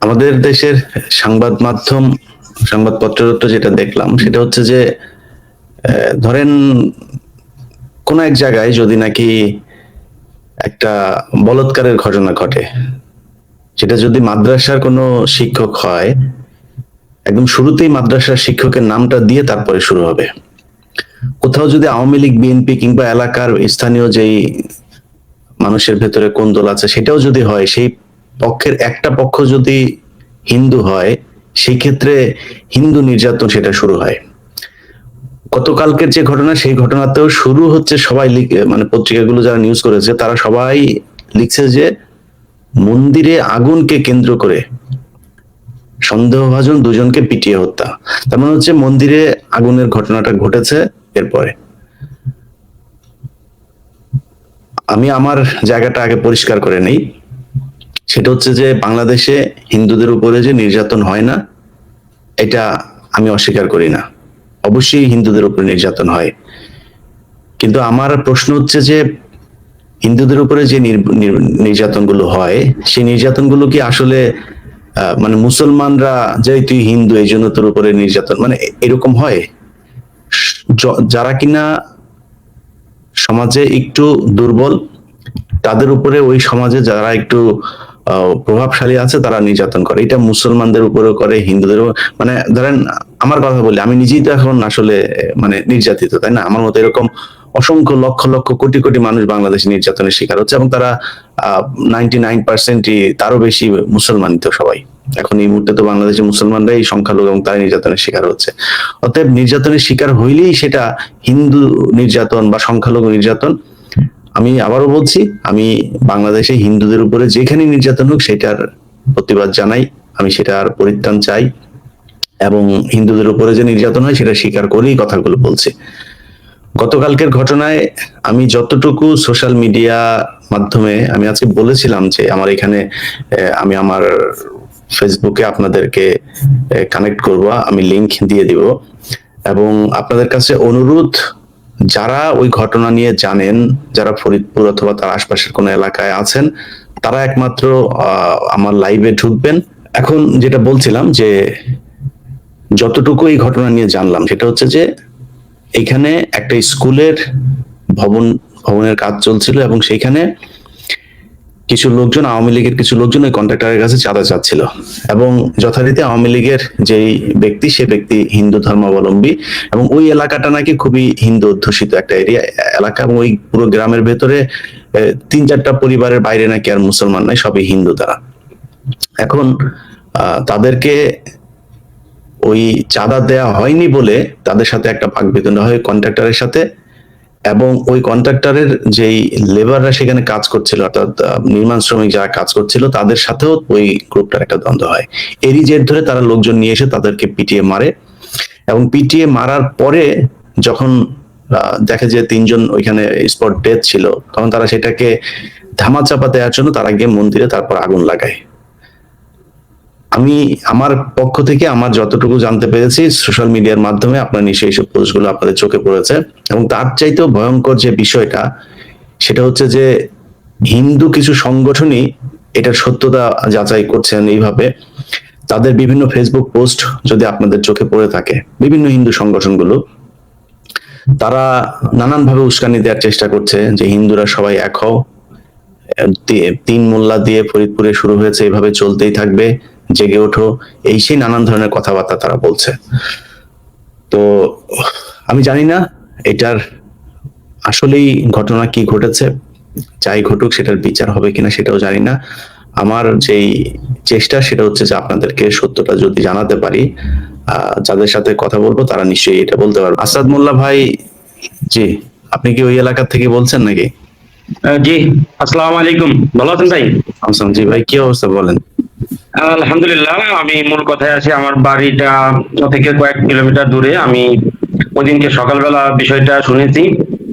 আমাদের দেশের সংবাদ মাধ্যম, সংবাদপত্র যেটা দেখলাম সেটা হচ্ছে যে ধরেন কোন এক জায়গায় যদি নাকি একটা বলাৎকারের ঘটনা ঘটে, সেটা যদি মাদ্রাসার কোনো শিক্ষক হয়, একদম শুরুতেই মাদ্রাসার শিক্ষকের নামটা দিয়ে তারপরে শুরু হবে। কোথাও যদি আওয়ামী লীগ, বিএনপি কিংবা এলাকার স্থানীয় যেই মানুষের ভেতরে কোন্দল আছে সেটাও যদি হয়, সেই পক্ষের একটা পক্ষ যদি হিন্দু হয়, সেই ক্ষেত্রে হিন্দু নির্যাতন সেটা শুরু হয়। গতকালকের যে ঘটনা, সেই ঘটনাতেও শুরু হচ্ছে সবাই মানে পত্রিকাগুলো যারা নিউজ করেছে তারা সবাই লিখছে যে মন্দিরে আগুনকে কেন্দ্র করে সন্দেহভাজন দুজনকে পিটিয়ে হত্যা। তার মানে হচ্ছে মন্দিরে আগুনের ঘটনাটা ঘটেছে। এরপরে আমি আমার জায়গাটা আগে পরিষ্কার করে নেই, সেটা হচ্ছে যে বাংলাদেশে হিন্দুদের উপরে যে নির্যাতন হয় না, এটা আমি অস্বীকার করি না। অবশ্যই হিন্দুদের উপরে নির্যাতন হয়, কিন্তু আমার প্রশ্ন হচ্ছে যে হিন্দুদের উপরে যে নির্যাতনগুলো হয়, সেই নির্যাতনগুলো কি আসলে মানে মুসলমানরা যে তুই হিন্দু এই জন্য তোর উপরে নির্যাতন, মানে এরকম হয়? যারা কিনা সমাজে একটু দুর্বল, তাদের উপরে ওই সমাজে যারা একটু প্রভাবশালী আছে তারা নির্যাতন করে। এটা মুসলমানদের উপরেও করে, হিন্দুদেরও। মানে ধরেন আমার কথা বলি, আমি নিজেই তো এখন আসলে মানে নির্যাতিত, তাই না? আমার মতো এরকম অসংখ্য লক্ষ লক্ষ কোটি কোটি মানুষ বাংলাদেশে নির্যাতনের শিকার হচ্ছে, এবং তারা 99%ই তারও বেশি মুসলমান তো সবাই। এখন এই মুহূর্তে তো বাংলাদেশের মুসলমানরাই সংখ্যালঘু এবং তারা নির্যাতনের শিকার হচ্ছে। অতএব নির্যাতনের শিকার হইলেই সেটা হিন্দু নির্যাতন বা সংখ্যালঘু নির্যাতন। আমি আবারও বলছি, আমি বাংলাদেশে হিন্দুদের উপরে যেখানে নির্যাতন হোক সেটার প্রতিবাদ জানাই, আমি সেটার পরিত্রাণ চাই, এবং হিন্দুদের উপরে যে নির্যাতন হয় সেটা স্বীকার করেই কথাগুলো বলছি। গতকালকের ঘটনায় আমি যতটুকু সোশ্যাল মিডিয়া মাধ্যমে আমি আজকে বলেছিলাম যে আমার এখানে আমি আমার ফেসবুকে আপনাদেরকে কানেক্ট করব, আমি লিংক দিয়ে দিব, এবং আপনাদের কাছে অনুরোধ, যারা ওই ঘটনা নিয়ে জানেন, যারা ফরিদপুর অথবা তার আশপাশের কোনো এলাকায় আছেন, তারা একমাত্র আমার লাইভে ঢুকবেন। এখন যেটা বলছিলাম যে যতটুকু এই ঘটনা নিয়ে জানলাম সেটা হচ্ছে যে এখানে একটা স্কুলের ভবনের কাজ চলছিল, এবং সেইখানে কিছু লোকজন, আওয়ামী লীগের কিছু লোকজন ওই কন্ট্রাক্টরের কাছে চাঁদা চাচ্ছিল, এবং যথারীতি আওয়ামী লীগের যেই ব্যক্তি, সে ব্যক্তি হিন্দু ধর্মাবলম্বী, এবং ওই এলাকাটা নাকি খুবই হিন্দু অধ্যুষিত একটা এলাকা, এবং ওই পুরো গ্রামের ভেতরে 3-4টা পরিবারের বাইরে নাকি আর মুসলমান নাই, সবই হিন্দু তারা। এখন তাদেরকে ওই চাঁদা দেয়া হয়নি বলে তাদের সাথে একটা বাকবিতণ্ডা হয় কন্ট্রাক্টরের সাথে, এবং ওই কন্ট্রাক্টরের যেই লেবাররা সেখানে কাজ করছিল, অর্থাৎ নির্মাণ শ্রমিক যারা কাজ করছিল, তাদের সাথেও ওই গ্রুপটার একটা দ্বন্দ্ব হয়। এরই জের ধরে তারা লোকজন নিয়ে এসে তাদেরকে পিটিয়ে মারে, এবং পিটিয়ে মারার পরে যখন দেখে যে 3জন ওইখানে স্পট ডেথ ছিল, তখন তারা সেটাকে ধামাচাপা দেওয়ার জন্য তারা গিয়ে মন্দিরে তারপর আগুন লাগায়। আমি আমার পক্ষ থেকে আমার যতটুকু জানতে পেরেছি সোশ্যাল মিডিয়ার মাধ্যমে, আপনার নিশ্চয়ই এইসব পোস্টগুলো আপনাদের চোখে পড়েছে, এবং তার চাইতেও ভয়ঙ্কর যে বিষয়টা সেটা হচ্ছে যে হিন্দু কিছু সংগঠনই এটার সত্যতা যাচাই করছেন এইভাবে। তাদের বিভিন্ন ফেসবুক পোস্ট যদি আপনাদের চোখে পড়ে থাকে, বিভিন্ন হিন্দু সংগঠনগুলো তারা নানান ভাবে উস্কানি দেওয়ার চেষ্টা করছে যে হিন্দুরা সবাই এক হও, 3 মোল্লা দিয়ে ফরিদপুরে শুরু হয়েছে, এভাবে চলতেই থাকবে, জেগে ওঠো, এই সেই নানান ধরনের কথাবার্তা তারা বলছে। তো আমি জানি না এটার আসলেই ঘটনা কি ঘটেছে, যাই ঘটুক সেটার বিচার হবে কিনা সেটাও জানি না। আমার যেই চেষ্টা সেটা হচ্ছে যে আপনাদেরকে সত্যটা যদি জানাতে পারি, যাদের সাথে কথা বলবো তারা নিশ্চয়ই এটা বলতে পারবে। আসাদ মোল্লা ভাই, জি, আপনি কি ওই এলাকা থেকে বলছেন নাকি? জি, আসসালামু আলাইকুম। ভালো আছেন ভাই? আসাম, জি ভাই, কি অবস্থা বলেন? আলহামদুলিল্লাহ, আমি মূল কথায় আছি। আমার বাড়িটা থেকে কয়েক কিলোমিটার দূরে। আমি ওইদিনকে সকালবেলা বিষয়টা শুনেছি,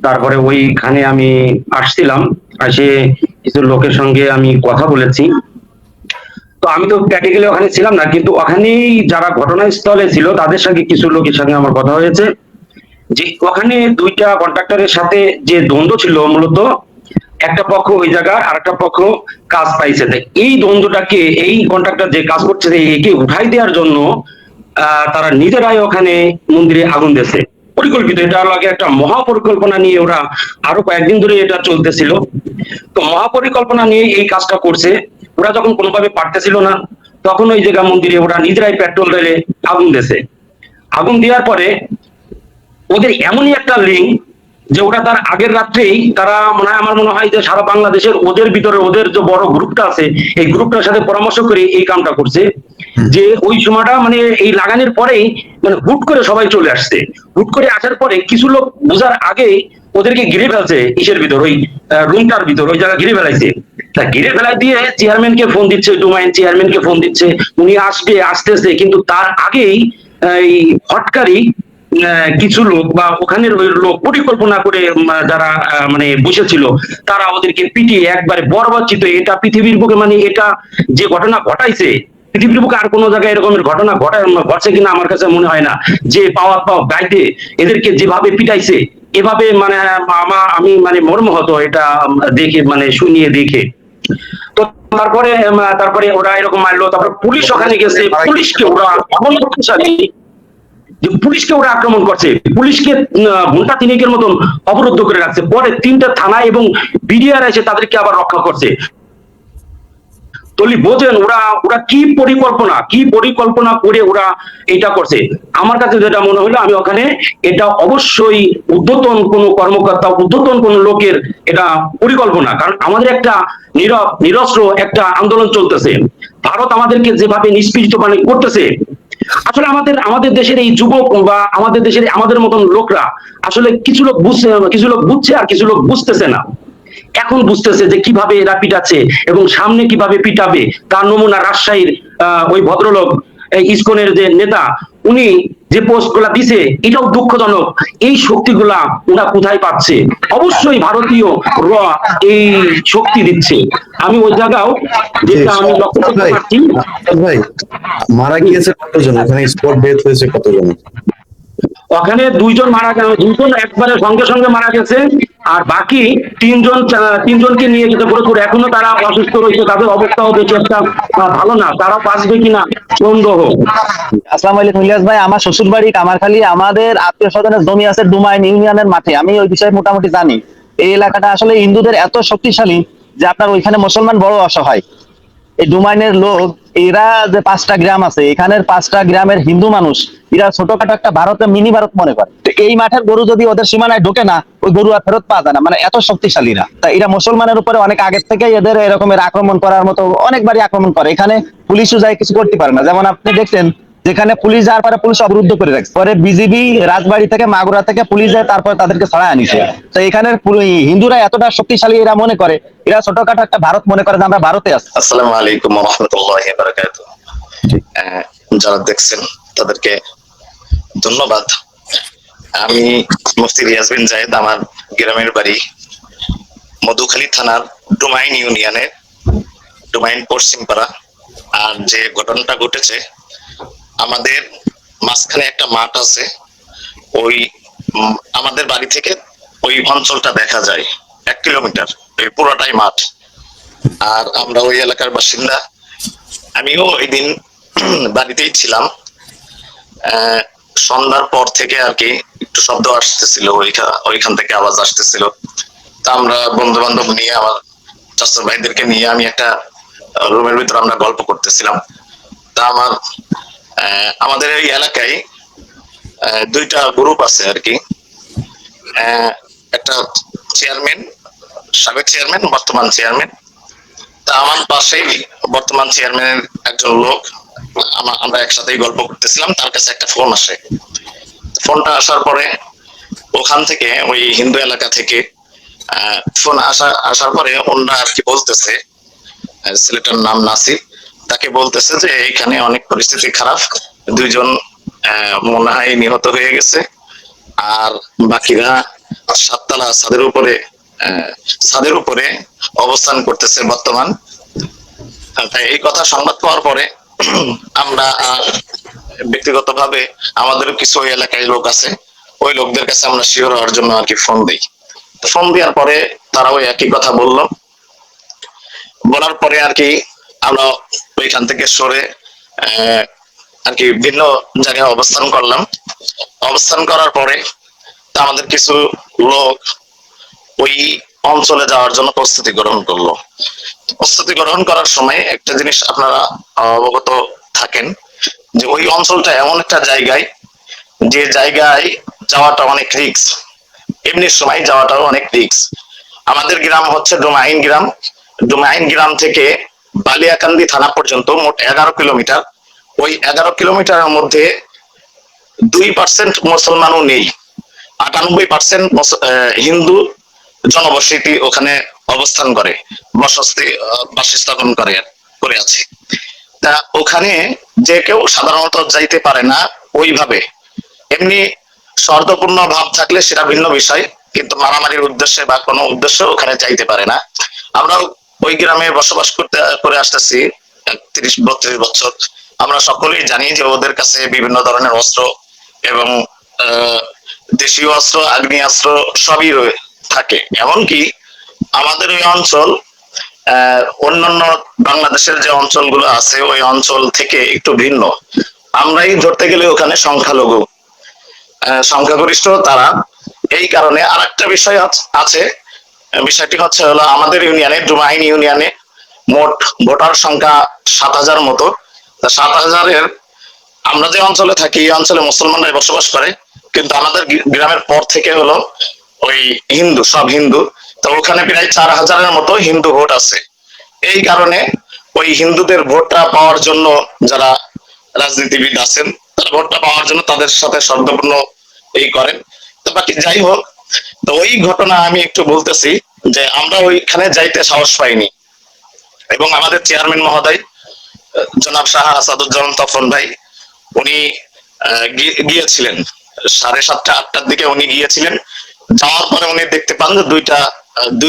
তারপরে ওইখানে আমি আসছিলাম, এসে কিছু লোকের সঙ্গে আমি কথা বলেছি। তো আমি তো প্র্যাকটিক্যালি ওখানে ছিলাম না, কিন্তু ওখানেই যারা ঘটনাস্থলে ছিল তাদের সঙ্গে কিছু লোকের সঙ্গে আমার কথা হয়েছে যে ওখানে 2টা কন্ট্রাক্টরের সাথে যে দ্বন্দ্ব ছিল, মূলত একটা পক্ষ ওই জায়গায় আর একটা পক্ষ কাজ পাইছে। এই দ্বন্দ্বটাকে, এই কন্ট্রাক্টর যে কাজ করছে একে উঠাই দেওয়ার জন্য তারা নিজেরাই ওখানে মন্দিরে আগুন দিয়েছে, পরিকল্পিত। এটা লাগে একটা মহাপরিকল্পনা নিয়ে ওরা আরো কয়েকদিন ধরে এটা চলতেছিল। তো মহাপরিকল্পনা নিয়ে এই কাজটা করছে। ওরা যখন কোনোভাবে পারতেছিল না, তখন ওই জায়গা মন্দিরে ওরা নিজেরাই পেট্রোল ঢেলে আগুন দিয়েছে। আগুন দেওয়ার পরে ওদের এমনই একটা লিঙ্ক যে ওটা তার আগের রাত্রেই তারা, মানে আমার মনে হয় যে সারা বাংলাদেশের ওদের ভিতরে ওদের যে বড় গ্রুপটা আছে এই গ্রুপটার সাথে পরামর্শ করে এই কামটা করছে। যে ওই সময়টা মানে এই লাগানোর পরেই মানে হুট করে সবাই চলে আসছে। হুট করে আসার পরে কিছু লোক বোঝার আগে ওদেরকে ঘিরে ফেলছে, ইসের ভিতর ওই রুমটার ভিতর ওই জায়গা ঘিরে ফেলাইছে। তা ঘিরে ফেলাই দিয়ে চেয়ারম্যানকে ফোন দিচ্ছে, ডোমাইন চেয়ারম্যানকে ফোন দিচ্ছে, উনি আসতেছে। কিন্তু তার আগেই এই হটকারী কিছু লোক বা ওখানের ওই লোক পরিকল্পনা করে যারা মানে বসেছিল, তারা ওদেরকে পিটিয়ে একবারে বরবাচিত। এটা পৃথিবীর বুকে, মানে এটা যে ঘটনা ঘটাইছে পৃথিবীর বুকে আর কোনো জায়গায় এরকমের ঘটনা ঘটছে কিনা আমার কাছে মনে হয় না। যে পাওয়া গাইতে এদেরকে যেভাবে পিটাইছে, এভাবে মানে আমি মানে মর্মাহত এটা দেখে, মানে শুনিয়ে দেখে। তো তারপরে ওরা এরকম মারলো। তারপরে পুলিশ ওখানে গেছে, পুলিশকে ওরা এমন শক্তিশালী যে পুলিশকে ওরা আক্রমণ করছে, পুলিশকে ঘন্টা তিনেকের মতন অবরুদ্ধ করে রাখছে। পরে 3টা থানা এবং বিডিআর এসে তাদেরকে আবার রক্ষা করছে। তলি বোঝেন ওরা ওরা কি পরিকল্পনা করে ওরা এটা করছে। আমার কাছে যেটা মনে হলো, আমি ওখানে এটা অবশ্যই ঊর্ধ্বতন কোন কর্মকর্তা, ঊর্ধ্বতন কোন লোকের এটা পরিকল্পনা। কারণ আমাদের একটা নিরস্ত্র একটা আন্দোলন চলতেছে। ভারত আমাদেরকে যেভাবে নিষ্পীড়িত মানে করতেছে, আসলে আমাদের দেশের এই যুবক বা আমাদের দেশের আমাদের মতন লোকরা আসলে কিছু লোক বুঝছে আর কিছু লোক বুঝতেছে না। এখন বুঝতেছে যে কিভাবে এরা পিটাচ্ছে এবং সামনে কিভাবে পিটাবে। তার নমুনা রাজশাহীর ওই ভদ্রলোক ইসকনের যে নেতা, উনি যে পোস্ট গুলা দিছে, এটাও দুঃখজনক। এই শক্তিগুলা ওরা কোথায় পাচ্ছে? অবশ্যই ভারতীয় র এই শক্তি দিচ্ছে। আমি ওই জায়গাও যেটা আমি লক্ষ্য করতে পারছি। ভাই, মারা গিয়েছে কতজন ওখানে? স্পট ডেথ হয়েছে কতজন? ওখানে 2 জন মারা গেছে, 2 জন একবারে সঙ্গে সঙ্গে মারা গেছে। আর বাকি 3জনকে নিয়ে যেতে পুরোপুরি এখনো তারা অসুস্থ রয়েছে। তাদের অবস্থাও বেশি একটা ভালো না, তারা বাঁচবে কিনা সন্দেহ। আসসালামু আলাইকুম ইলিয়াস ভাই, আমার শ্বশুর বাড়ি কামারখালী। আমাদের আত্মীয় স্বজনের জমি আছে ডুমাইন ইউনিয়নের মাঠে। আমি ওই বিষয়ে মোটামুটি জানি। এই এলাকাটা আসলে হিন্দুদের এত শক্তিশালী যে আপনার ওইখানে মুসলমান বড় অসহায়। এই ডুমাইনের লোক, এরা যে 5টা গ্রাম আছে, এখানের 5টা গ্রামের হিন্দু মানুষ এরা ছোটখাটো একটা ভারতের মিনি ভারত মনে করে। তো এই মাঠের গরু যদি ওদের সীমানায় ঢোকে না, ওই গরু আর ফেরত পাওয়া যায় না, মানে এত শক্তিশালীরা। তা এরা মুসলমানের উপরে অনেক আগের থেকে এদের এরকমের আক্রমণ করার মতো অনেকবারই আক্রমণ করে। এখানে পুলিশও যায় কিছু করতে পারে না। যেমন আপনি দেখছেন, যেখানে পুলিশ যাওয়ার পরে পুলিশ অবরুদ্ধ করে রাখছে, পরে বিজিবি রাজবাড়ি থেকে মাগুরা থেকে পুলিশ যায়, তারপর তাদেরকে ছড়ায় আনিছে। তো এখানে হিন্দুরা এতটা শক্তিশালী এরা মনে করে, এরা ছোটখাটো একটা ভারত মনে করে যে আমরা ভারতে আছি। আসসালামু আলাইকুম ওয়া রাহমাতুল্লাহি ওয়া বারাকাতুহু। যারা দেখছেন তাদেরকে ধন্যবাদ। আমি মুফতি রিয়াজ বিন জায়েদ, আমার গ্রামের বাড়ি মধুখালী থানার ডুমাইন ইউনিয়নের ডুমাইন পশ্চিমপাড়া। আর যে ঘটনাটা ঘটেছে, আমাদের মাঝখানে একটা মাঠ আছে, ওই আমাদের বাড়ি থেকে ওই অঞ্চলটা দেখা যায় 1 কিলোমিটার, ওই পুরোটাই মাঠ। আর আমরা ওই এলাকার বাসিন্দা। আমিও ওই দিন বাড়িতেই ছিলাম। সন্ধ্যার পর থেকে আর কি একটু শব্দ আসতেছিল, ওইখান থেকে আওয়াজ আসতেছিল। তা আমরা বন্ধু বান্ধব নিয়ে, আমার চাচা ভাইদেরকে নিয়ে আমি একটা রুমের ভিতরে আমরা গল্প করতেছিলাম। তা আমাদের এই এলাকায় 2টা গ্রুপ আছে আর কি। একটা চেয়ারম্যান, সাবেক চেয়ারম্যান, বর্তমান চেয়ারম্যান। তা আমার পাশেই বর্তমান চেয়ারম্যানের একজন লোক, আমরা একসাথেই গল্প করতেছিলাম। তার কাছে একটা ফোন আসে। ফোনটা আসার পরে ওখান থেকে, ওই হিন্দু এলাকা থেকে ফোন আসার পরে ওনারা আর কি বলতেছে, ছেলেটার নাম নাসির, তাকে বলতেছে যে এখানে অনেক পরিস্থিতি খারাপ, 2জন মনে হয় নিহত হয়ে গেছে, আর বাকিরা 7তলা ছাদের উপরে অবস্থান করতেছে বর্তমান। এই কথা সংবাদ পাওয়ার পরে আমরা ব্যক্তিগতভাবে আমাদেরও কিছু ওই এলাকায় লোক আছে, ওই লোকদের কাছে আমরা শিওর হওয়ার জন্য আর কি ফোন দিই। ফোন দেওয়ার পরে তারা ওই একই কথা বললো, বলার পরে আর কি আমরা ওইখান থেকে সরে আর কি ভিন্ন জায়গায় অবস্থান করলাম। অবস্থান করার পরে তা আমাদের কিছু লোক ওই অঞ্চলে যাওয়ার জন্য প্রস্তুতি গ্রহণ করলো। প্রস্তুতি গ্রহণ করার সময় একটা জিনিস আপনারা অবগত থাকেন যে ওই অঞ্চলটা এমন একটা জায়গায়, যে জায়গায় যাওয়াটা অনেক রিস্ক, এমনি সময় যাওয়াটাও অনেক রিস্ক। আমাদের গ্রাম হচ্ছে ডোমাইন গ্রাম। ডোমাইন গ্রাম থেকে বালিয়াকান্দি থানা পর্যন্ত মোট 11 কিলোমিটার। ওই 11 কিলোমিটারের মধ্যে 2% মুসলমানও নেই, 98% হিন্দু জনবসতি ওখানে অবস্থান করে, বাসস্থাপন করে আছে। তা ওখানে যে কেউ সাধারণত যাইতে পারে না ওইভাবে। এমনি সৌহার্দ্যপূর্ণ ভাব থাকলে সেটা ভিন্ন বিষয়, কিন্তু মারামারির উদ্দেশ্যে বা কোনো উদ্দেশ্যে ওখানে যাইতে পারে না। আমরা ওই গ্রামে বসবাস করে আসতেছি 30-32 বছর। আমরা সকলেই জানি যে ওদের কাছে বিভিন্ন ধরনের অস্ত্র এবং দেশীয় অস্ত্র, আগ্নেয়াস্ত্র সবই থাকে। এমনকি আমাদের ওই অঞ্চল অন্যান্য বাংলাদেশের যে অঞ্চলগুলো আছে ওই অঞ্চল থেকে একটু ভিন্ন। আমরাই ধরতে গেলে ওখানে সংখ্যাগরিষ্ঠ তারা। এই কারণে আর একটা বিষয় আছে, বিষয়টি হচ্ছে হলো আমাদের ইউনিয়নে, ডুমাইন ইউনিয়নে মোট ভোটার সংখ্যা 7,000 মতো। 7,000-এর আমরা যে অঞ্চলে থাকি এই অঞ্চলে মুসলমানরাই বসবাস করে, কিন্তু আমাদের গ্রামের পর থেকে হলো ওই হিন্দু, সব হিন্দু। তো ওখানে প্রায় 4,000-এর মতো হিন্দু ভোট আছে। এই কারণে ওই হিন্দুদের ভোটটা পাওয়ার জন্য যারা রাজনীতিবিদ আছেন তারা ভোটটা পাওয়ার জন্য তাদের সাথে সৌহার্দ্যপূর্ণ এই করেন। তো বাকি যাই হোক, তো ওই ঘটনা আমি একটু বলতেছি যে আমরা ওইখানে যাইতে সাহস পাইনি, এবং আমাদের চেয়ারম্যান মহোদয় জনাব শাহ আসাদুজ্জামান তপন ভাই উনি গিয়েছিলেন 7:30-8টার দিকে উনি গিয়েছিলেন। যাওয়ার পরে উনি দেখতে পান যে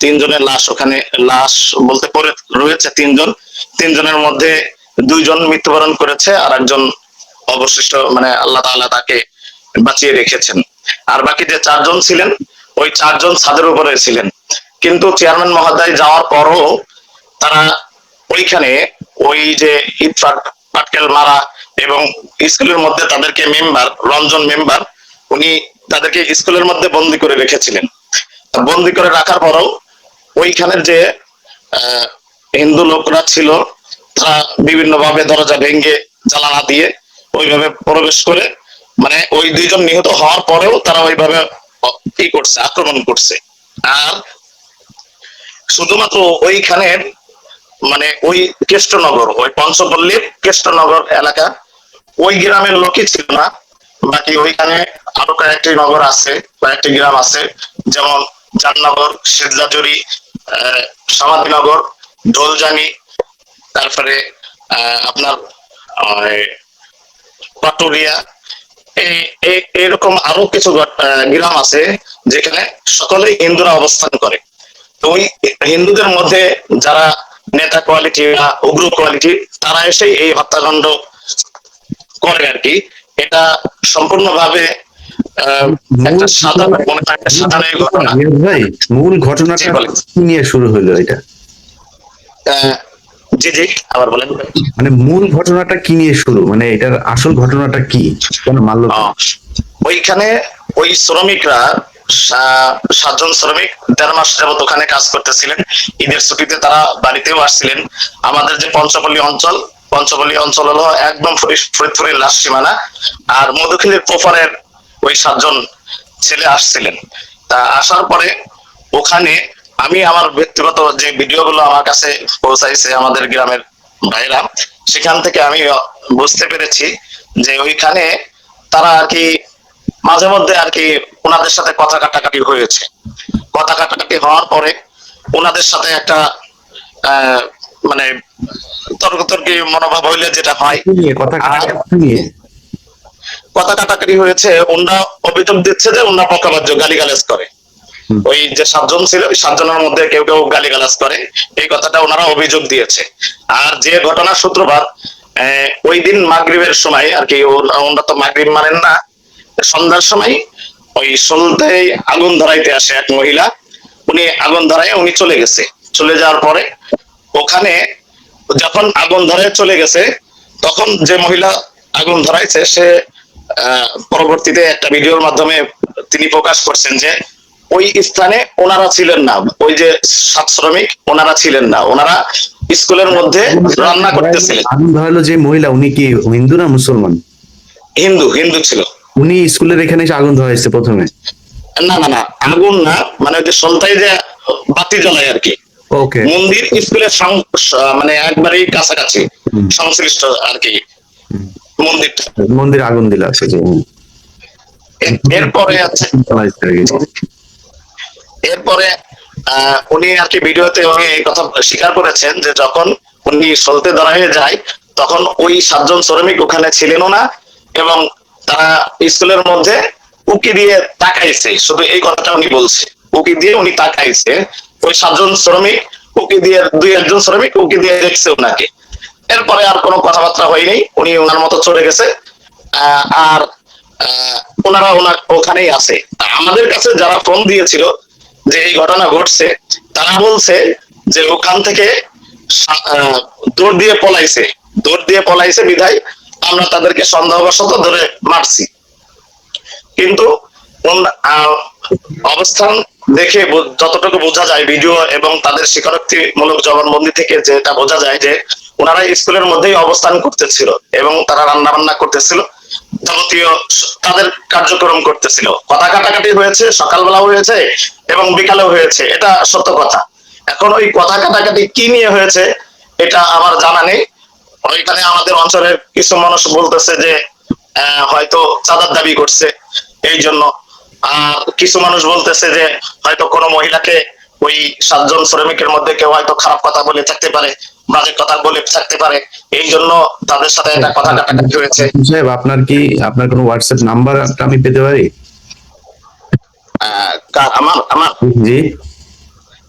তিনজনের লাশ ওখানে, লাশ বলতে পরে রয়েছে তিনজনের মধ্যে 2জন মৃত্যুবরণ করেছে, আর একজন অবশিষ্ট মানে আল্লাহ তাআলা তাকে বাঁচিয়ে রেখেছেন। আর বাকি যে 4জন ছিলেন ওই 4জন ছাদের উপরে ছিলেন। কিন্তু চেয়ারম্যান মহোদয় যাওয়ার পরও তারা ওইখানে ওই যে ইট পাটকেল মারা এবং স্কুলের মধ্যে তাদেরকে রঞ্জন মেম্বার উনি তাদেরকে স্কুলের মধ্যে বন্দি করে রেখেছিলেন। বন্দি করে রাখার পরও ওইখানের যে হিন্দু লোকরা ছিল তারা বিভিন্ন ভাবে দরজা ভেঙে জানালা দিয়ে ওইভাবে প্রবেশ করে, মানে ওই 2জন নিহত হওয়ার পরেও তারা ওইভাবে আক্রমণ করছে। আর শুধুমাত্র ওইখানের মানে ওই কেষ্টনগর, ওই পঞ্চপল্লীর কেষ্টনগর এলাকা ওই গ্রামের লোকই ছিল না, বাকি ওইখানে আরো কয়েকটি নগর আছে, কয়েকটি গ্রাম আছে, যেমন জাননগর, সিদ্ধলাজুরি, সমাধিনগর, ঢোলজানি, তারপরে আপনার পাটুরিয়া, এরকম আরো কিছু গ্রাম আছে যেখানে সকলেই হিন্দুরা অবস্থান করে। তো ওই হিন্দুদের মধ্যে যারা নেতা কোয়ালিটি বা উগ্র কোয়ালিটি তারা এসে এই হত্যাকাণ্ড করে আর কি। এটা সম্পূর্ণভাবে একটা সাধারণ ঘটনা। ভাই, মূল ঘটনাটা কি নিয়ে শুরু হলো এটা? জি জি, আবার বলেন। মানে মূল ঘটনাটা কি নিয়ে শুরু, মানে এটার আসল ঘটনাটা কি, কেন মারলো? ওইখানে ওই শ্রমিকরা 7জন শ্রমিক 1.5 মাস যাবত ওখানে কাজ করতেছিলেন। ঈদের ছুটিতে তারা বাড়িতেও আসছিলেন। আমাদের যে পঞ্চপল্লী অঞ্চল হলো একদম ফরিদপুরের লাস্ট সীমানা, আর মধুখিলীর প্রপারের ওই 7জন ছেলে আসছিলেন। তা আসার পরে ওখানে আমি আমার ব্যক্তিগত যে ভিডিওগুলো আমার কাছে পৌঁছাইছে আমাদের গ্রামের ভাইরা, সেখান থেকে আমি বুঝতে পেরেছি যে ওইখানে তারা আর কি মাঝে মধ্যে আর কি ওনাদের সাথে কথা কাটাকাটি হয়েছে। কথা কাটাকাটি হওয়ার পরে ওনাদের সাথে একটা মানে তর্কি মনোভাব হইলে যেটা হয়, কথা কাটাকাটি হয়েছে। ওনারা অভিযোগ দিচ্ছে যে ওনারা পক্ষপাত গালিগালাজ করে। ওই যে 7জন ছিল ওই 7জনের মধ্যে কেউ কেউ গালিগালাজ করে, এই কথাটা ওনারা অভিযোগ দিয়েছে। আর যে ঘটনার সূত্রপাত ওই দিন মাগরিবের সময় আর কি, ওনারা তো মাগরিব মানেন না, সন্ধ্যার সময় ওই সলতে আগুন ধরাইতে আসে এক মহিলা। উনি আগুন ধরায় উনি চলে গেছে। চলে যাওয়ার পরে ওখানে যখন আগুন ধরে চলে গেছে, তখন যে মহিলা আগুন ধরাইছে সে পরবর্তীতে একটা ভিডিওর মাধ্যমে তিনি প্রকাশ করছেন যে ওই স্থানে ওনারা ছিলেন না, ওই যে সাত শ্রমিক ওনারা ছিলেন না, ওনারা স্কুলের মধ্যে রান্না করতেছিলেন। আগুন ধরালো যে মহিলা, উনি কি হিন্দু না মুসলমান? হিন্দু, হিন্দু ছিল। উনি স্কুলের এখানে এসে আগুন ধরাইছে প্রথমে? না না না, আগুন না, মানে ওই যে সন্তায় যে বাতি জ্বলায় আর কি, ওকে। মন্দির স্কুলের মানে একবারেই কাছাকাছি সংশ্লিষ্ট আর কি মন্দিরটা। মন্দির আগুন দিলা আছে যে। এরপরে আছে, এরপরে উনি আর কি ভিডিওতে উনি এই কথা স্বীকার করেছেন যে যখন উনি সলতে ধরা হয়ে যায় তখন ওই 7 জন শ্রমিক ওখানে ছিলেনও না, এবং তারা স্কুলের মধ্যে উকি দিয়ে তাকাইছে, শুধু এই কথাটা উনি বলছে, উকি দিয়ে উনি তাকাইছে। ওই 7 জন শ্রমিক উকি দিয়ে, 2-1 জন শ্রমিক উকি দিয়ে দেখছে ওনাকে। এরপরে আর কোনো কথাবার্তা হয়নি, উনি ওনার মতো চলে গেছে। আর ওনারা ওখানেই আছে। আমাদের কাছে যারা ফোন দিয়েছিল যে এই ঘটনা ঘটছে, তারা বলছে যে ওখান থেকে দৌড় দিয়ে পলাইছে বিধায় আমরা তাদেরকে সন্দেহবশত ধরে মারছি। কিন্তু অবস্থান দেখে যতটুকু বোঝা যায় ভিডিও এবং তাদের স্বীকারোক্তিমূলক জবানবন্দি থেকে যেটা বোঝা যায় যে ওনারা স্কুলের মধ্যেই অবস্থান করতেছিল এবং তারা রান্না বান্না করতেছিল, যাবতীয় তাদের কার্যক্রম করতেছিল। কথা কাটাকাটি হয়েছে, সকালবেলাও হয়েছে এবং বিকালেও হয়েছে, এটা সত্য কথা। এখন ওই কথা কাটাকাটি কি নিয়ে হয়েছে এটা আমার জানা নেই। ওইখানে আমাদের অঞ্চলের কিছু মানুষ বলতেছে যে হয়তো চাঁদার দাবি করছে এই জন্য, আর কিছু মানুষ বলতেছে যে হয়তো কোনো মহিলাকে ওই 7 জন শ্রমিকের মধ্যে কেউ হয়তো খারাপ কথা বলে থাকতে পারে, বাজে কথা বলে থাকতে পারে, এই জন্য তাদের সাথে একটা কথা কাটাকাটি হয়েছে। সাহেব, আপনার কোনো হোয়াটসঅ্যাপ নাম্বার আমি পেতে পারি? আমার আমার জি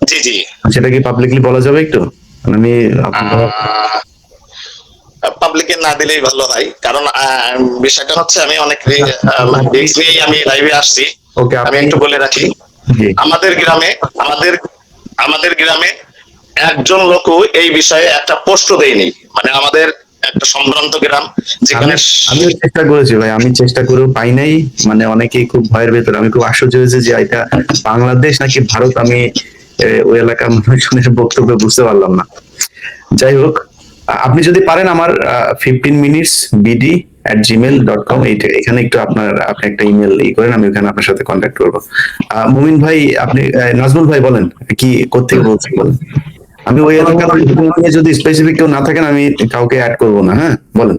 জি জি, সেটা কি পাবলিকলি বলা যাবে একটু? আমি পাবলিকে না দিলেই ভালো হয়, কারণ বিষয়টা হচ্ছে আমি অনেক রিস্ক নিয়েই আমি লাইভে আসছি। ওকে, আমি একটু বলে রাখি, আমাদের গ্রামে একজন লোকও এই বিষয়ে একটা পোস্ট দেয়নি। মানে আমাদের একটা সম্ভ্রান্ত গ্রাম যেখানে আমিও চেষ্টা করেছি ভাই, আমি চেষ্টা করেও পাই নাই। মানে অনেকেই খুব ভয়ের ভেতরে, আমি খুব আশ্চর্য হয়েছে যে এটা বাংলাদেশ নাকি ভারত, আমি ওই এলাকার মানুষজনের বক্তব্য বুঝতে পারলাম না। যাই হোক, আপনি যদি পারেন আমার 15 minutes bd@gmail.com এখানে একটু আপনি একটা ইমেল করেন, আমি ওখানে আপনার সাথে কন্ট্যাক্ট করবো। মুমিন ভাই, আপনি নাজমুল ভাই বলেন, কি কোথেকে বলছেন বলেন। আমি ওই এলাকার যদি স্পেসিফিক কেউ না থাকেন আমি কাউকে অ্যাড করবো না। হ্যাঁ বলেন।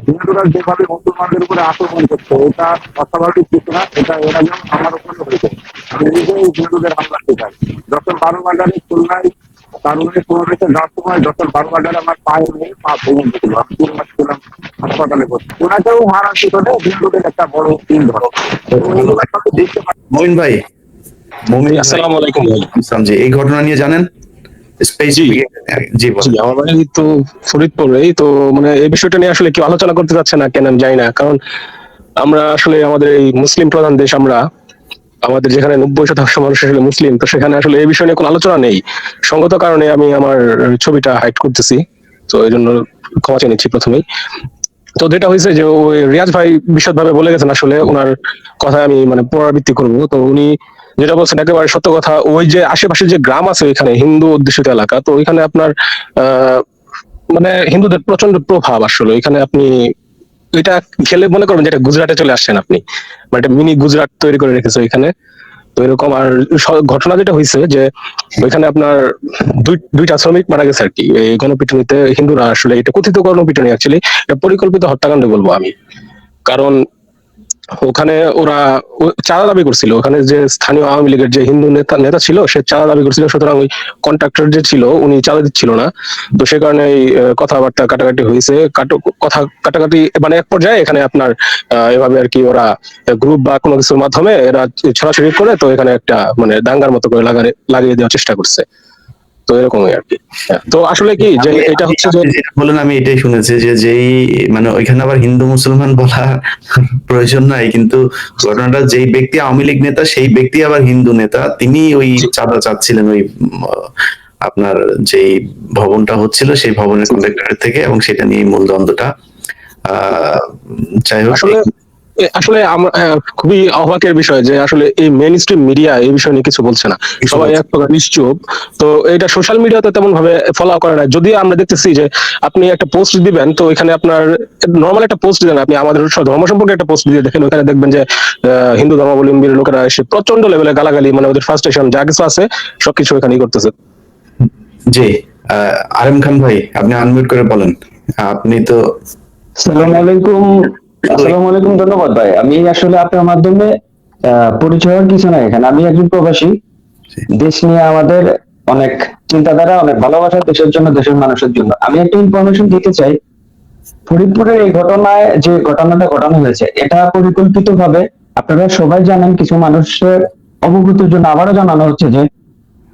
হিন্দুরা যেভাবে মুসলমানদের উপরে আক্রমণ করছে এটা অস্বাভাবিক কিছু না, এটা এর আগেও আমার উপরে হয়েছে। আমি নিজেই হিন্দুদের হামলা শিকার। যখন 12 বাজারে খুলনায় কারণে সমাবেশে যাওয়ার সময় যখন 12 বাজারে আমার পায়ে নেই, পা ভেঙে গেছিল, আমি 3 মাস ছিলাম হাসপাতালে ভর্তি। ওনাকেও মারার পিছনে হিন্দুদের একটা বড় তিন ধরো। দেখতে মমিন ভাই, আসসালামু আলাইকুম ভাই। ইসলাম জি, এই ঘটনা নিয়ে জানেন স্পেসিফিক? জি বলেন। জি, আমার বাড়ি তো ফরিদপুরেই। তো মানে এই বিষয়টা নিয়ে আসলে কেউ আলোচনা করতে যাচ্ছে না, কেন আমি জানি না। কারণ আমরা আসলে আমাদের এই মুসলিম প্রধান দেশ, আমাদের যেখানে 90% মানুষ আসলে মুসলিম, তো সেখানে আসলে এই বিষয় নিয়ে কোনো আলোচনা নেই। সঙ্গত কারণে আমি আমার ছবিটা হাইড করতেছি, তো এই জন্য ক্ষমা চেয়ে নিচ্ছি প্রথমেই। তো যেটা হয়েছে যে ওই রিয়াজ ভাই বিশদভাবে বলে গেছেন, আসলে ওনার কথায় আমি মানে পুনরাবৃত্তি করবো। তো উনি যেটা বলছেন একেবারে সত্য কথা। ওই যে আশেপাশে যে গ্রাম আছে এখানে হিন্দু অধ্যুষিত এলাকা, তো ওইখানে আপনার মানে হিন্দুদের প্রচন্ড প্রভাব আসলে এখানে। আপনি এটা খেলে মনে করবেন যেটা গুজরাটে চলে আসছেন আপনি, মানে একটা মিনি গুজরাট তৈরি করে রেখেছে ওইখানে। তো এরকম আর ঘটনা যেটা হয়েছে যে ওইখানে আপনার দুইটা শ্রমিক মারা গেছে আর কি এই গণপিটুনিতে। হিন্দুরা আসলে এটা কথিত গণপিটুনি, অ্যাকচুয়ালি পরিকল্পিত হত্যাকাণ্ড বলবো আমি। কারণ ওখানে ওরা চাঁদা দাবি করছিল, ওখানে যে স্থানীয় আওয়ামী লীগের যে হিন্দু নেতা ছিল সে চাঁদা দাবি করছিল, সুতরাং ওই কন্ট্রাক্টর যে ছিল উনি চাঁদা দিচ্ছিল না। তো সে কারণে এই কথাবার্তা কাটাকাটি হয়েছে, কথা কাটাকাটি মানে এক পর্যায়ে এখানে আপনার এভাবে আর কি ওরা গ্রুপ বা কোনো কিছুর মাধ্যমে এরা ছড়াছড়ি করে, তো এখানে একটা মানে দাঙ্গার মতো করে লাগিয়ে দেওয়ার চেষ্টা করছে। তো এরকমই আর কি। হ্যাঁ, তো আসলে কি যে এটা হচ্ছে যে আপনি যেটা বলেন আমি এটাই শুনেছি যে যেই মানে ওইখানে আবার হিন্দু মুসলমান বলা প্রয়োজন নাই, কিন্তু ঘটনাটা যেই ব্যক্তি আওয়ামী লীগ নেতা সেই ব্যক্তি আবার হিন্দু নেতা, তিনি ওই চাঁদা চাচ্ছিলেন ওই আপনার যেই ভবনটা হচ্ছিল সেই ভবনের কন্ট্রাক্টরের থেকে, এবং সেটা নিয়ে মূল দ্বন্দ্বটা। আহ যাই হোক, আসলে আসলে খুবই অবাকের বিষয় যে আসলে এই মেইন স্ট্রিম মিডিয়া এই বিষয় নিয়ে কিছু বলছে না, সবাই এক প্রকার নিশ্চুপ। তো এটা সোশ্যাল মিডিয়াতে তেমন ভাবে ফলো করে না। যদিও আমরা দেখতেছি যে আপনি একটা পোস্ট দিবেন, তো এখানে আপনার নর্মাল একটা পোস্ট দেন, আপনি আমাদের ধর্ম সম্পর্কে একটা পোস্ট দিয়ে দেখেন, ওখানে দেখবেন যে হিন্দু ধর্মাবলম্বীর লোকেরা এসে প্রচন্ড লেভেলে গালাগালি, মানে ওদের ফার্স্টেশন যা কিছু আছে সবকিছু এখানেই করতেছে। জি, আরএম খান ভাই আপনি আনমিউট করে বলেন। আপনি তো আসসালামু আলাইকুম। আসসালামু আলাইকুম, ধন্যবাদ ভাই। আমি আসলে আপনার মাধ্যমে পরিচয় হওয়ার কিছু নাই, এখানে আমি একজন প্রবাসী। দেশ নিয়ে আমাদের অনেক চিন্তাধারা, অনেক ভালোবাসা দেশের জন্য, দেশের মানুষের জন্য। আমি একটা ইনফরমেশন দিতে চাই। ফরিদপুরের এই ঘটনায় যে ঘটনাটা ঘটানো হয়েছে, এটা পরিকল্পিত ভাবে, আপনারা সবাই জানেন, কিছু মানুষের অবগতির জন্য আবারও জানানো হচ্ছে যে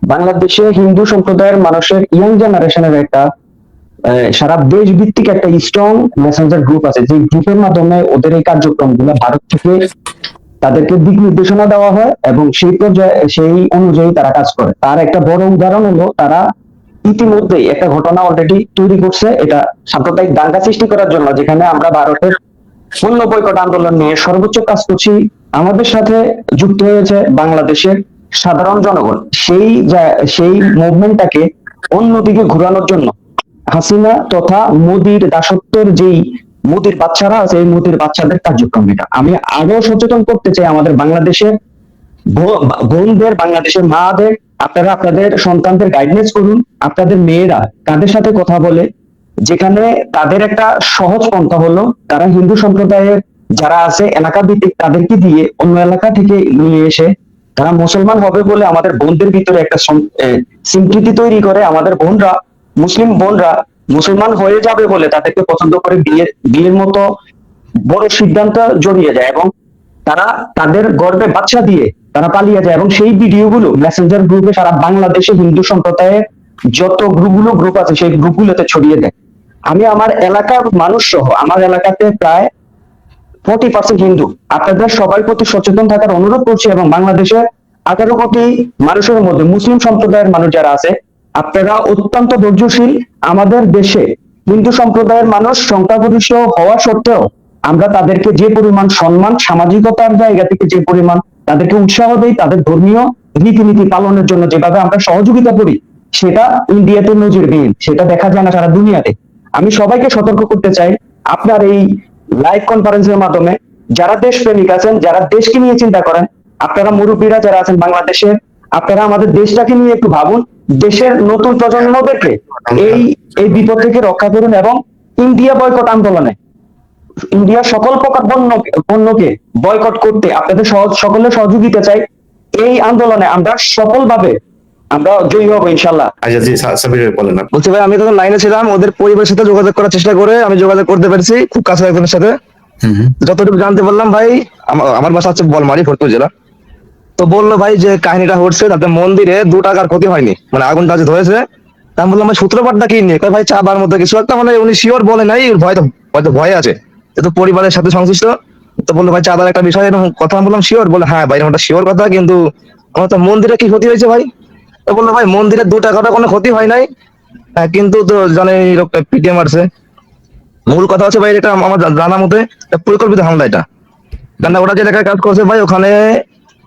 বাংলাদেশে হিন্দু সম্প্রদায়ের মানুষের ইয়াং জেনারেশনের একটা সারা দেশ ভিত্তিক একটা স্ট্রং মেসেঞ্জার গ্রুপ আছে, যে গ্রুপের মাধ্যমে ওদের এই কার্যক্রমগুলো ভারত থেকে তাদেরকে দিক নির্দেশনা দেওয়া হয় এবং সেই পর্যায়ে সেই অনুযায়ী তারা কাজ করে। তার একটা বড় উদাহরণ হলো, তারা ইতিমধ্যেই একটা ঘটনা অলরেডি তৈরি করছে, এটা সাম্প্রদায়িক দাঙ্গা সৃষ্টি করার জন্য, যেখানে আমরা ভারতের পণ্য বয়কট আন্দোলন নিয়ে সর্বোচ্চ কাজ করছি। আমাদের সাথে যুক্ত হয়েছে বাংলাদেশের সাধারণ জনগণ। সেই মুভমেন্টটাকে অন্যদিকে ঘোরানোর জন্য হাসিনা তথা মোদির দাসত্বের যেই মোদির বাচ্চারা আছে, এই মোদির বাচ্চাদের কার্যক্রম এটা। আমি আরো সচেতন করতে চাই আমাদের বাংলাদেশের বোনদের, বাংলাদেশের মাদের, আপনারা আপনাদের সন্তানদের গাইডেন্স করুন। আপনাদের মেয়েরা তাদের সাথে কথা বলে, যেখানে তাদের একটা সহজ পন্থা হলো, তারা হিন্দু সম্প্রদায়ের যারা আছে এলাকা ভিত্তিক তাদেরকে দিয়ে অন্য এলাকা থেকে নিয়ে এসে তারা মুসলমান হবে বলে আমাদের বোনদের ভিতরে একটা স্বীকৃতি তৈরি করে। আমাদের বোনরা, মুসলিম বোনরা মুসলমান হয়ে যাবে বলে তাদেরকে পছন্দ করে বিয়ের মতো বড় সিদ্ধান্ত জড়িয়ে যায়, এবং তারা তাদের গর্ভে বাচ্চা দিয়ে তারা পালিয়ে যায়। এবং সেই ভিডিওগুলো মেসেঞ্জার গ্রুপে সারা বাংলাদেশে হিন্দু সম্প্রদায়ের যত গ্রুপ আছে সেই গ্রুপগুলোতে ছড়িয়ে দেয়। আমি আমার এলাকার মানুষ সহ, আমার এলাকাতে প্রায় 40% হিন্দু। আপনাদের সবার প্রতি সচেতন থাকার অনুরোধ করছি, এবং বাংলাদেশের 18 কোটি মানুষের মধ্যে মুসলিম সম্প্রদায়ের মানুষ যারা আছে, আপনারা অত্যন্ত ধৈর্যশীল। আমাদের দেশে হিন্দু সম্প্রদায়ের মানুষ সংখ্যাগরিষ্ঠ হওয়া সত্ত্বেও আমরা তাদেরকে যে পরিমাণ সম্মান, সামাজিকতার জায়গা থেকে যে পরিমাণ তাদেরকে উৎসাহ দেই, তাদের ধর্মীয় রীতিনীতি পালনের জন্য যেভাবে আমরা সহযোগিতা করি, সেটা ইন্ডিয়াতে নজিরবিহীন, সেটা দেখা যায় না সারা দুনিয়াতে। আমি সবাইকে সতর্ক করতে চাই, আপনার এই লাইভ কনফারেন্সের মাধ্যমে যারা দেশপ্রেমিক আছেন, যারা দেশকে নিয়ে চিন্তা করেন, আপনারা মুরব্বীরা যারা আছেন বাংলাদেশের, আপনারা আমাদের দেশটাকে নিয়ে একটু ভাবুন। দেশের নতুন প্রজন্মদেরকে এই বিপদ থেকে রক্ষা করুন, এবং ইন্ডিয়া বয়কট আন্দোলনে ইন্ডিয়ার সকল প্রকার পণ্যকে বয়কট করতে আপনাদের সকলের সহযোগিতা চাই। এই আন্দোলনে আমরা সফলভাবে আমরা জয়ী হবো ইনশাল্লাহ। আচ্ছা জি, সাবির ভাই বলেন। বলছি ভাই, আমি তখন লাইনে ছিলাম, ওদের পরিবারের সাথে যোগাযোগ করার চেষ্টা করে আমি যোগাযোগ করতে পেরেছি খুব কাছে একজনের সাথে। যতটুকু জানতে পারলাম ভাই, আমার বাসা হচ্ছে বলমারি, ফরিদপুর জেলা। তো বললো ভাই যে কাহিনীটা হচ্ছে তাতে মন্দিরে 2 টাকার ক্ষতি হয়নি, মানে আগুনটা যে ধরেছে। আমি বললাম ভাই সূত্রপাতটা কি নিয়ে? ভাই চাঁদার মধ্যে কিছু একটা, মানে উনি শিওর বলে নাই, হয়তো ভয় আছে, তো পরিবারের সাথে সংশ্লিষ্ট। তো বললো ভাই চাঁদার একটা বিষয় এরকম কথা। আমি বললাম শিওর? বলে হ্যাঁ ভাই এরকম একটা শিওর কথা, কিন্তু আমার তো মন্দিরে কি ক্ষতি হয়েছে ভাই? তো বললো ভাই মন্দিরের 2 টাকাটা কোনো ক্ষতি হয় নাই, কিন্তু তো জানে এই লোকটা পিটিএম মারছে। মূল কথা হচ্ছে ভাই, এটা আমার জানা মতে পরিকল্পিত হামলা এটা। কারণ ওরা যে এলাকায় কাজ করছে ভাই, ওখানে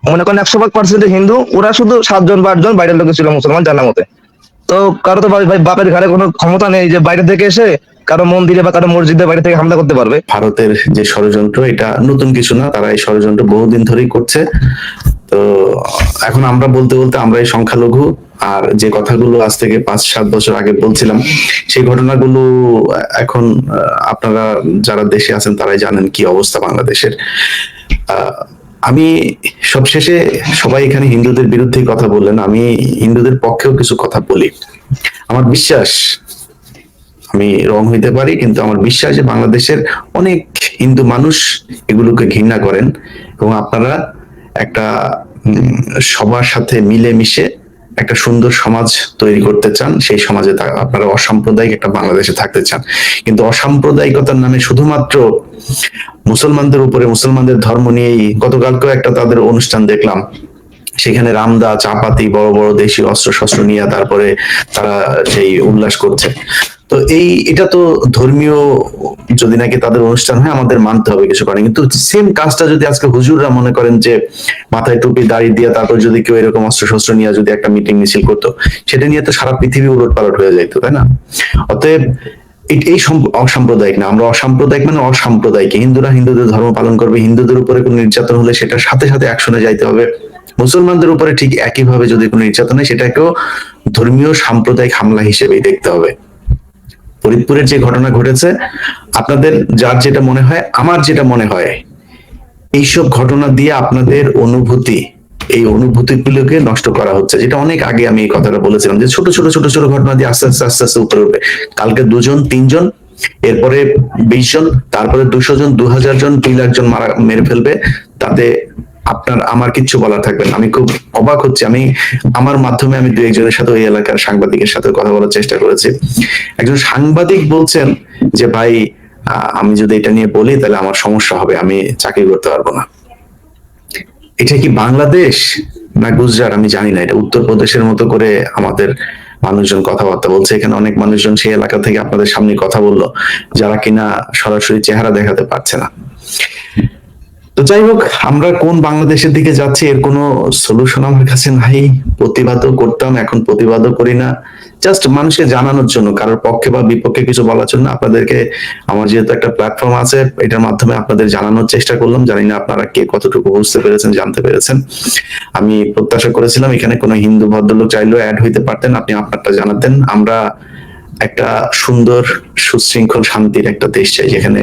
মনে করেন 100% হিন্দু, ওরা শুধু 7 জন বা 8 জন বাইরের লোক ছিল মুসলমান জানা মতে। তো কারো তো ভাই বাপের ঘরে কোনো ক্ষমতা নেই যে বাইরে থেকে এসে কারো মন্দিরে বা কারো মসজিদে বাইরে থেকে হামলা করতে পারবে। ভারতের যে ষড়যন্ত্র, এটা নতুন কিছু না, তারা এই ষড়যন্ত্র বহুদিন ধরেই করছে। তো এখন আমরা বলতে বলতে আমরা এই সংখ্যালঘু, আর যে কথাগুলো আজ থেকে 5-7 বছর আগে বলছিলাম, সেই ঘটনাগুলো এখন আপনারা যারা দেশে আছেন তারাই জানেন কি অবস্থা বাংলাদেশের। আমি সবশেষে, সবাই এখানে হিন্দুদের বিরুদ্ধে কথা বললেন, আমি হিন্দুদের পক্ষেও কিছু কথা বলি। আমার বিশ্বাস, আমি রং হইতে পারি, কিন্তু আমার বিশ্বাস যে বাংলাদেশের অনেক হিন্দু মানুষ এগুলোকে ঘৃণা করেন, এবং আপনারা একটা সবার সাথে মিলে মিশে একটা সুন্দর সমাজ তৈরি করতে চান, সেই সমাজে আপনারা অসাম্প্রদায়িক একটা বাংলাদেশে থাকতে চান। কিন্তু অসাম্প্রদায়িকতার নামে শুধুমাত্র মুসলমানদের উপরে, মুসলমানদের ধর্ম নিয়েই গতকালকেও একটা তাদের অনুষ্ঠান দেখলাম, সেখানে রামদা, চাপাতি, বড় বড় দেশীয় অস্ত্র শস্ত্র নিয়ে তারপরে তারা সেই উল্লাস করছে। তো এটা তো ধর্মীয় যদি নাকি তাদের অনুষ্ঠান হয় আমাদের মানতে হবে, কিছু করে। কিন্তু সেম কাজটা যদি আজকে হুজুররা মনে করেন যে মাথায় টুপি দাড়ি দিয়ে তারপর যদি কেউ এরকম অস্ত্র শস্ত্র নিয়ে যদি একটা মিটিং মিছিল করতো, সেটা নিয়ে তো সারা পৃথিবী উলট পালট হয়ে যাইতো, তাই না? অতএব এই অসাম্প্রদায়িক না, আমরা অসাম্প্রদায়িক মানে অসাম্প্রদায়িক। হিন্দুরা হিন্দুদের ধর্ম পালন করবে, হিন্দুদের উপরে কোনো নির্যাতন হলে সেটার সাথে সাথে অ্যাকশনে যাইতে হবে। মুসলমানদের উপরে ঠিক একইভাবে যদি কোনো নির্যাতন হয় সেটাকেও ধর্মীয় সাম্প্রদায়িক হামলা হিসেবেই দেখতে হবে। ফরিদপুরের যে ঘটনা ঘটেছে, আপনাদের যার যেটা মনে হয়, আমার যেটা মনে হয়, এইসব ঘটনা দিয়ে আপনাদের অনুভূতি, এই অনুভূতিগুলোকে নষ্ট করা হচ্ছে। যেটা অনেক আগে আমি এই কথাটা বলেছিলাম যে ছোট ছোট ছোট ছোট ঘটনা দিয়ে আস্তে আস্তে আস্তে আস্তে উপরে উঠবে। কালকে 2 জন 3 জন, এরপরে 20 জন, তারপরে 200 জন, 2000 জন, 2 লাখ জন মেরে ফেলবে। তাতে আপনার আমার কিচ্ছু বলার থাকবে না। আমি খুব অবাক হচ্ছি। আমি আমার মাধ্যমে আমি 2-1 জনের সাথে, ওই এলাকার সাংবাদিকের সাথে কথা বলার চেষ্টা করেছি। একজন সাংবাদিক বলছেন যে ভাই, আমি যদি এটা নিয়ে বলি তাহলে আমার সমস্যা হবে, আমি চাকরি করতে পারবো না। এটা কি বাংলাদেশ না গুজরাট আমি জানি না, এটা উত্তরপ্রদেশের মতো করে আমাদের মানুষজন কথাবার্তা বলছে। এখানে অনেক মানুষজন সেই এলাকা থেকে আপনাদের সামনে কথা বললো, যারা কিনা সরাসরি চেহারা দেখাতে পারছে না। তো যাই হোক, আমরা কোন বাংলাদেশের দিকে যাচ্ছি এর কোনো সলিউশন আমার কাছে নাই। প্রতিবাদও করতাম, এখন প্রতিবাদও করি না, জাস্ট মানুষকে জানানোর জন্য, কারোর পক্ষে বা বিপক্ষে কিছু বলার জন্য আপনাদেরকে, আমার যেহেতু একটা প্ল্যাটফর্ম আছে, এটার মাধ্যমে আপনাদের জানানোর চেষ্টা করলাম। জানি না আপনারা কে কতটুকু বুঝতে পেরেছেন, জানতে পেরেছেন। আমি প্রত্যাশা করেছিলাম এখানে কোনো হিন্দু ভদ্রলোক চাইলেও অ্যাড হইতে পারতেন, আপনি আপনারটা জানাতেন। আমরা একটা সুন্দর সুশৃঙ্খল শান্তির একটা দেশ চাই, যেখানে